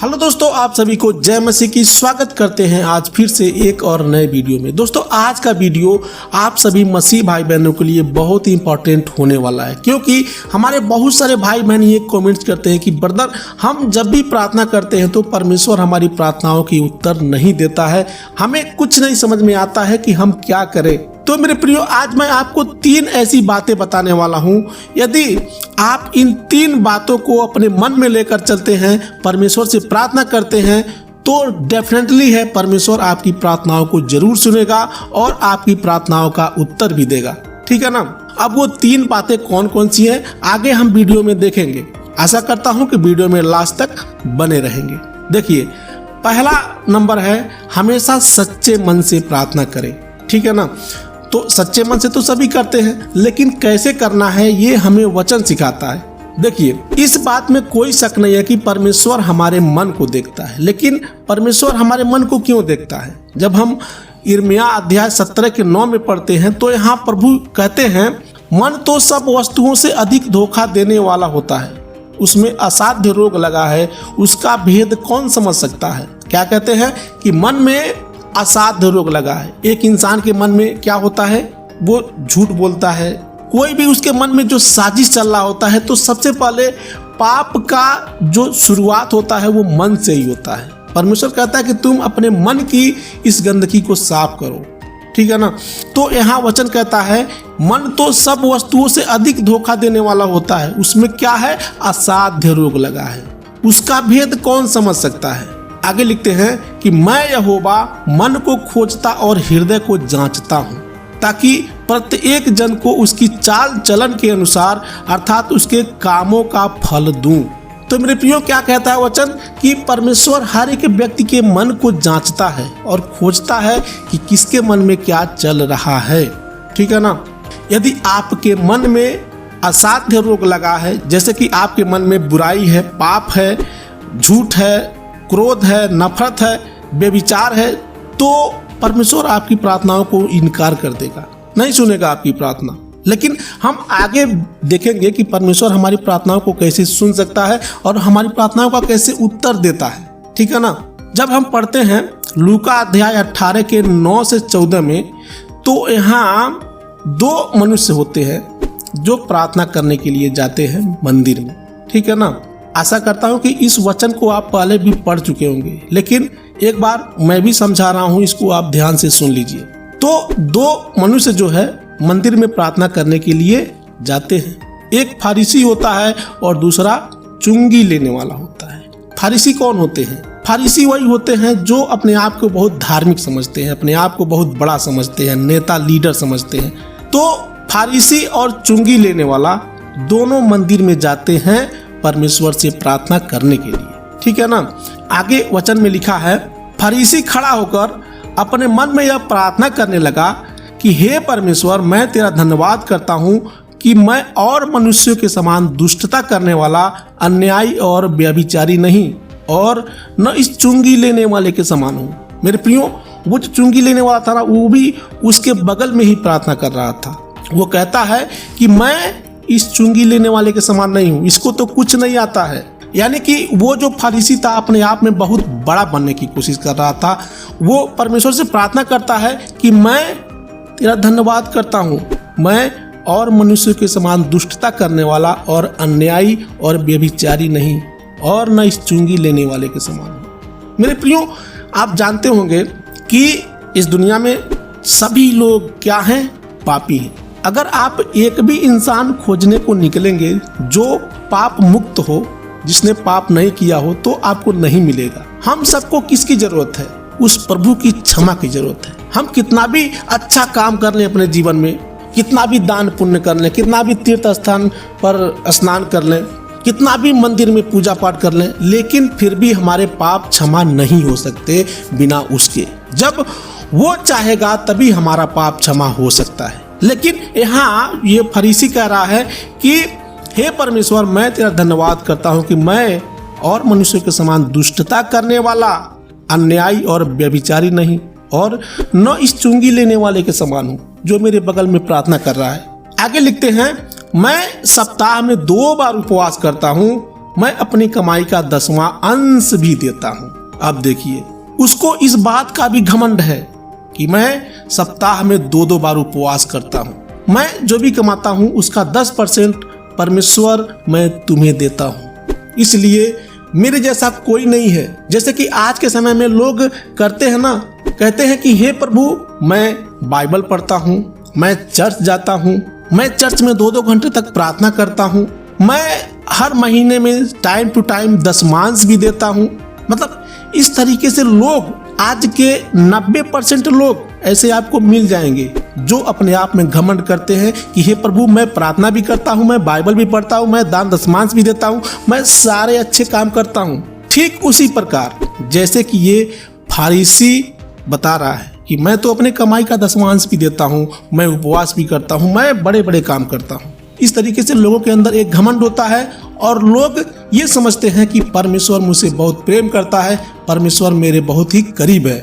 Hello दोस्तों, आप सभी को जय मसीह की स्वागत करते हैं आज फिर से एक और नए वीडियो में। दोस्तों आज का वीडियो आप सभी मसीह भाई बहनों के लिए बहुत ही इंपॉर्टेंट होने वाला है, क्योंकि हमारे बहुत सारे भाई बहन ये कमेंट्स करते हैं कि ब्रदर हम जब भी प्रार्थना करते हैं तो परमेश्वर हमारी प्रार्थनाओं की उत्तर नहीं देता है, हमें कुछ नहीं समझ में आता है कि हम क्या करें। तो मेरे प्रियो, आज मैं आपको 3 ऐसी बातें बताने वाला हूं। यदि आप इन 3 बातों को अपने मन में लेकर चलते हैं, परमेश्वर से प्रार्थना करते हैं, तो डेफिनेटली है परमेश्वर आपकी प्रार्थनाओं को जरूर सुनेगा और आपकी प्रार्थनाओं का उत्तर भी देगा। ठीक है ना। अब वो 3 बातें कौन कौन सी हैं आगे हम वीडियो में देखेंगे। आशा करता हूं कि वीडियो में लास्ट तक बने रहेंगे। देखिए, पहला नंबर है हमेशा सच्चे मन से प्रार्थना करें। ठीक है ना। तो सच्चे मन से तो सभी करते हैं, लेकिन कैसे करना है ये हमें वचन सिखाता है। देखिए, इस बात में कोई शक नहीं है कि परमेश्वर हमारे मन को देखता है, लेकिन परमेश्वर हमारे मन को क्यों देखता है? जब हम यिर्मयाह अध्याय 17 के 9 में पढ़ते हैं तो यहाँ प्रभु कहते हैं, मन तो सब वस्तुओं से अधिक धोखा देने वाला होता है, उसमें असाध्य रोग लगा है, उसका भेद कौन समझ सकता है। क्या कहते हैं कि मन में असाध्य रोग लगा है। एक इंसान के मन में क्या होता है, वो झूठ बोलता है। कोई भी उसके मन में जो साजिश चल रहा होता है तो सबसे पहले पाप का जो शुरुआत होता है वो मन से ही होता है। परमेश्वर कहता है कि तुम अपने मन की इस गंदगी को साफ करो। ठीक है ना। तो यहाँ वचन कहता है मन तो सब वस्तुओं से अधिक धोखा देने वाला होता है, उसमें क्या है, असाध्य रोग लगा है, उसका भेद कौन समझ सकता है। आगे लिखते हैं कि मैं यहोवा मन को खोजता और हृदय को जांचता हूँ, ताकि प्रत्येक जन को उसकी चाल चलन के अनुसार अर्थात उसके कामों का फल दूं। तो मेरे प्रियो, क्या कहता है वचन कि परमेश्वर हर एक व्यक्ति के मन को जांचता है और खोजता है कि किसके मन में क्या चल रहा है। ठीक है ना। यदि आपके मन में असाध्य रोग लगा है, जैसे कि आपके मन में बुराई है, पाप है, झूठ है, क्रोध है, नफरत है, बेविचार है, तो परमेश्वर आपकी प्रार्थनाओं को इनकार कर देगा, नहीं सुनेगा आपकी प्रार्थना। लेकिन हम आगे देखेंगे कि परमेश्वर हमारी प्रार्थनाओं को कैसे सुन सकता है और हमारी प्रार्थनाओं का कैसे उत्तर देता है। ठीक है ना। जब हम पढ़ते हैं लूका अध्याय 18 के 9 से 14 में, तो यहाँ 2 मनुष्य होते हैं जो प्रार्थना करने के लिए जाते हैं मंदिर में। ठीक है ना। आशा करता हूं कि इस वचन को आप पहले भी पढ़ चुके होंगे, लेकिन एक बार मैं भी समझा रहा हूं, इसको आप ध्यान से सुन लीजिए। तो 2 मनुष्य जो है मंदिर में प्रार्थना करने के लिए जाते हैं। एक फरीसी होता है और दूसरा चुंगी लेने वाला होता है। फरीसी कौन होते हैं? फरीसी वही होते हैं जो अपने आप को बहुत धार्मिक समझते हैं, अपने आप को बहुत बड़ा समझते हैं, नेता लीडर समझते हैं। तो फरीसी और चुंगी लेने वाला दोनों मंदिर में जाते हैं परमेश्वर से प्रार्थना करने के लिए। ठीक है ना। आगे वचन में लिखा है, फरीसी खड़ा होकर अपने मन में यह प्रार्थना करने लगा कि हे परमेश्वर, मैं तेरा धन्यवाद करता हूँ कि मैं और मनुष्यों के समान दुष्टता करने वाला, अन्यायी और व्यभिचारी नहीं, और न इस चुंगी लेने वाले के समान हूँ। मेरे प्रियो, वो जो चुंगी लेने वाला था ना, वो भी उसके बगल में ही प्रार्थना कर रहा था। वो कहता है कि मैं इस चुंगी लेने वाले के समान नहीं हूं, इसको तो कुछ नहीं आता है। यानी कि वो जो फरीसी था अपने आप में बहुत बड़ा बनने की कोशिश कर रहा था। वो परमेश्वर से प्रार्थना करता है कि मैं तेरा धन्यवाद करता हूं, मैं और मनुष्य के समान दुष्टता करने वाला और अन्यायी और व्यभिचारी नहीं, और न इस चुंगी लेने वाले के समान हूं। मेरे प्रियो, आप जानते होंगे कि इस दुनिया में सभी लोग क्या हैं, पापी हैं। अगर आप एक भी इंसान खोजने को निकलेंगे जो पाप मुक्त हो, जिसने पाप नहीं किया हो, तो आपको नहीं मिलेगा। हम सबको किसकी जरूरत है? उस प्रभु की क्षमा की जरूरत है। हम कितना भी अच्छा काम कर लें अपने जीवन में, कितना भी दान पुण्य कर लें, कितना भी तीर्थ स्थान पर स्नान कर लें, कितना भी मंदिर में पूजा पाठ कर लें, लेकिन फिर भी हमारे पाप क्षमा नहीं हो सकते बिना उसके। जब वो चाहेगा तभी हमारा पाप क्षमा हो सकता है। लेकिन यहाँ ये फरीसी कह रहा है कि हे परमेश्वर, मैं तेरा धन्यवाद करता हूँ कि मैं और मनुष्य के समान दुष्टता करने वाला, अन्यायी और व्यभिचारी नहीं, और न इस चुंगी लेने वाले के समान हूँ जो मेरे बगल में प्रार्थना कर रहा है। आगे लिखते हैं, मैं सप्ताह में 2 बार उपवास करता हूँ मैं अपनी कमाई का 10वां अंश भी देता हूँ। अब देखिए, उसको इस बात का भी घमंड है कि मैं सप्ताह में 2-2 बार उपवास करता हूँ। मैं जो भी कमाता हूँ उसका 10% परमेश्वर मैं तुम्हें देता हूँ, इसलिए मेरे जैसा कोई नहीं है। जैसे कि आज के समय में लोग करते हैं ना, कहते हैं कि हे प्रभु, मैं बाइबल पढ़ता हूँ, मैं चर्च जाता हूँ, मैं चर्च में 2-2 घंटे तक प्रार्थना करता हूँ, मैं हर महीने में टाइम टू टाइम दशमांश भी देता हूँ। मतलब इस तरीके से लोग, आज के 90% लोग ऐसे आपको मिल जाएंगे जो अपने आप में घमंड करते हैं कि हे प्रभु, मैं प्रार्थना भी करता हूँ, मैं बाइबल भी पढ़ता हूँ, मैं दान दशमांश भी देता हूँ, मैं सारे अच्छे काम करता हूँ। ठीक उसी प्रकार जैसे कि ये फारिसी बता रहा है कि मैं तो अपने कमाई का दशमांश भी देता हूँ, मैं उपवास भी करता हूँ, मैं बड़े बड़े काम करता हूँ। इस तरीके से लोगों के अंदर एक घमंड होता है और लोग ये समझते हैं कि परमेश्वर मुझसे बहुत प्रेम करता है, परमेश्वर मेरे बहुत ही करीब है।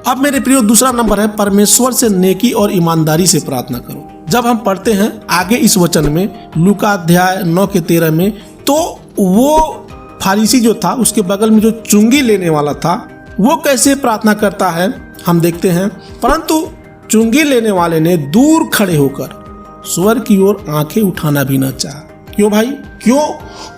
अब मेरे प्रियो, दूसरा नंबर है परमेश्वर से नेकी और ईमानदारी से प्रार्थना करो। जब हम पढ़ते हैं आगे इस वचन में, लूका अध्याय 9:13 में, तो वो फारिसी जो था, उसके बगल में जो चुंगी लेने वाला था, वो कैसे प्रार्थना करता है हम देखते हैं। परंतु चुंगी लेने वाले ने दूर खड़े होकर स्वर्ग की ओर आंखें उठाना भी न चाहा। क्यों भाई? क्यों?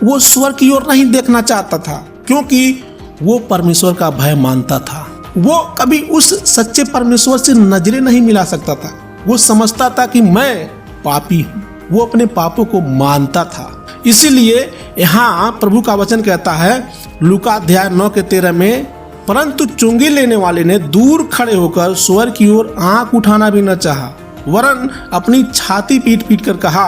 वो स्वर्ग की ओर नहीं देखना चाहता था, क्योंकि वो परमेश्वर का भय मानता था। वो कभी उस सच्चे परमेश्वर से नजरें नहीं मिला सकता था। वो समझता था कि मैं पापी हूँ, वो अपने पापों को मानता था। इसीलिए यहाँ प्रभु का वचन कहता है लूका अध्याय 9:13 में, परंतु चुंगी लेने वाले ने दूर खड़े होकर स्वर्ग की ओर आंख उठाना भी न चाहा, वरन अपनी छाती पीट पीट कर कहा,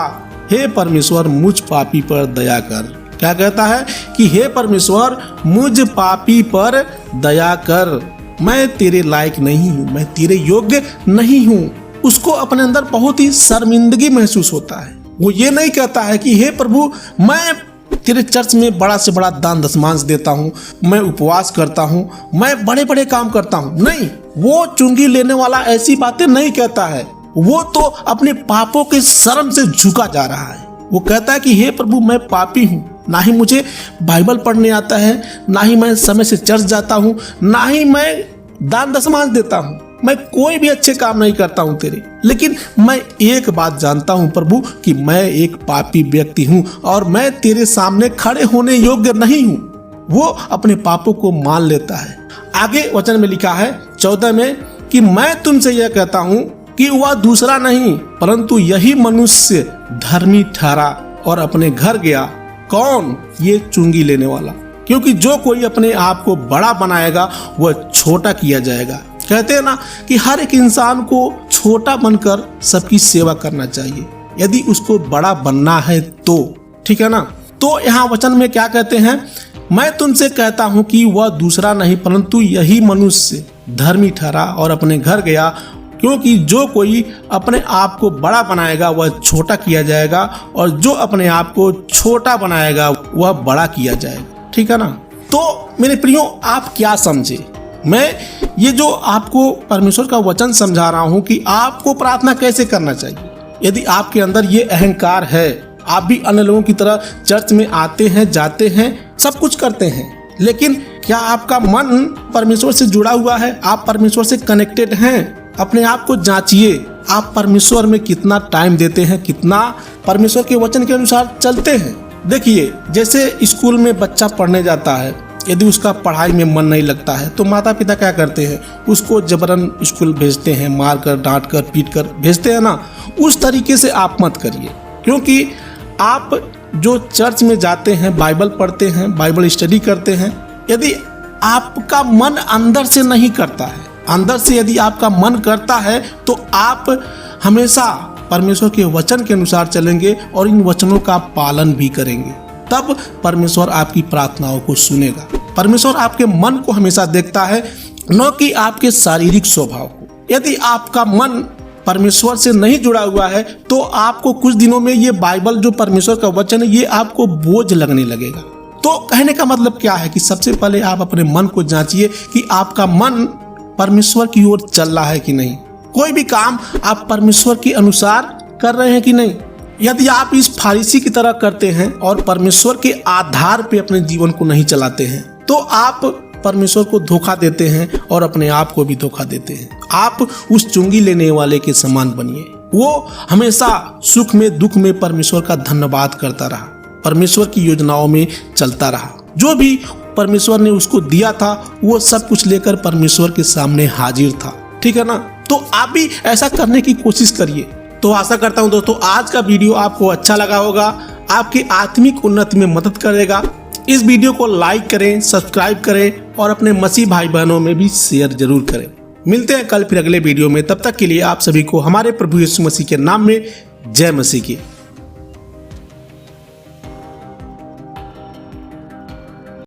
हे परमेश्वर, मुझ पापी पर दया कर। क्या कहता है कि हे परमेश्वर, मुझ पापी पर दया कर, मैं तेरे लायक नहीं हूँ, मैं तेरे योग्य नहीं हूँ। उसको अपने अंदर बहुत ही शर्मिंदगी महसूस होता है। वो ये नहीं कहता है कि हे प्रभु, मैं तेरे चर्च में बड़ा से बड़ा दान दशमांश देता हूँ, मैं उपवास करता हूँ, मैं बड़े बड़े काम करता हूँ। नहीं, वो चुंगी लेने वाला ऐसी बातें नहीं कहता है। वो तो अपने पापों के शर्म से झुका जा रहा है। वो कहता है कि हे प्रभु, मैं पापी हूँ, ना ही मुझे बाइबल पढ़ने आता है, ना ही मैं समय से चर्च जाता हूँ, ना ही मैं दान दशमांश देता हूँ, मैं कोई भी अच्छे काम नहीं करता हूँ तेरे। लेकिन मैं एक बात जानता हूँ प्रभु कि मैं एक पापी व्यक्ति हूँ और मैं तेरे सामने खड़े होने योग्य नहीं हूँ। वो अपने पापों को मान लेता है। आगे वचन में लिखा है 14 में कि मैं तुमसे यह कहता हूँ कि वह दूसरा नहीं परंतु यही मनुष्य धर्मी ठहरा और अपने घर गया। कौन? ये चुंगी लेने वाला। क्योंकि जो कोई अपने आप को बड़ा बनाएगा वह छोटा किया जाएगा। कहते हैं ना कि हर एक इंसान को छोटा बनकर सबकी सेवा करना चाहिए, यदि उसको बड़ा बनना है तो, ठीक है ना। तो यहाँ वचन में क्या कहते हैं, मैं तुमसे कहता हूँ कि वह दूसरा नहीं परंतु यही मनुष्य धर्मी ठहरा और अपने घर गया। क्योंकि जो कोई अपने आप को बड़ा बनाएगा वह छोटा किया जाएगा और जो अपने आप को छोटा बनाएगा वह बड़ा किया जाएगा, ठीक है ना। तो मेरे प्रियो, आप क्या समझे? मैं ये जो आपको परमेश्वर का वचन समझा रहा हूँ कि आपको प्रार्थना कैसे करना चाहिए। यदि आपके अंदर ये अहंकार है, आप भी अन्य लोगों की तरह चर्च में आते हैं, जाते हैं, सब कुछ करते हैं, लेकिन क्या आपका मन परमेश्वर से जुड़ा हुआ है? आप परमेश्वर से कनेक्टेड हैं? अपने आप को जांचिए, आप परमेश्वर में कितना टाइम देते हैं, कितना परमेश्वर के वचन के अनुसार चलते हैं। देखिए, जैसे स्कूल में बच्चा पढ़ने जाता है, यदि उसका पढ़ाई में मन नहीं लगता है तो माता पिता क्या करते हैं, उसको जबरन स्कूल भेजते हैं, मार कर, डांट कर, पीट कर भेजते हैं ना। उस तरीके से आप मत करिए, क्योंकि आप जो चर्च में जाते हैं, बाइबल पढ़ते हैं, बाइबल स्टडी करते हैं, यदि आपका मन अंदर से नहीं करता है, अंदर से यदि आपका मन करता है तो आप हमेशा परमेश्वर के वचन के अनुसार चलेंगे और इन वचनों का पालन भी करेंगे, तब परमेश्वर आपकी प्रार्थनाओं को सुनेगा। परमेश्वर आपके मन को हमेशा देखता है, न कि आपके शारीरिक स्वभाव को। यदि आपका मन परमेश्वर से नहीं जुड़ा हुआ है तो आपको कुछ दिनों में ये बाइबल जो परमेश्वर का वचन है ये आपको बोझ लगने लगेगा। तो कहने का मतलब क्या है कि सबसे पहले आप अपने मन को जांचिए कि आपका मन परमेश्वर की ओर चल रहा है कि नहीं। कोई भी काम आप परमेश्वर के अनुसार कर रहे हैं कि नहीं। यदि आप इस फारिसी की तरह करते हैं और परमेश्वर के आधार पे अपने जीवन को नहीं चलाते हैं तो आप परमेश्वर को धोखा देते हैं और अपने आप को भी धोखा देते हैं। आप उस चुंगी लेने वाले के समान बनिए। वो हमेशा सुख में दुख में परमेश्वर का धन्यवाद करता रहा, परमेश्वर की योजनाओं में चलता रहा। जो भी परमेश्वर ने उसको दिया था वो सब कुछ लेकर परमेश्वर के सामने हाजिर था। ठीक है ना? तो आप भी ऐसा करने की कोशिश करिए। तो आशा करता हूं दोस्तों आज का वीडियो आपको अच्छा लगा होगा, आपकी आत्मिक उन्नति में मदद करेगा। इस वीडियो को लाइक करें, सब्सक्राइब करें और अपने मसीह भाई बहनों में भी शेयर जरूर करें। मिलते हैं कल फिर अगले वीडियो में। तब तक के लिए आप सभी को हमारे प्रभु यीशु मसीह के नाम में जय मसीह की।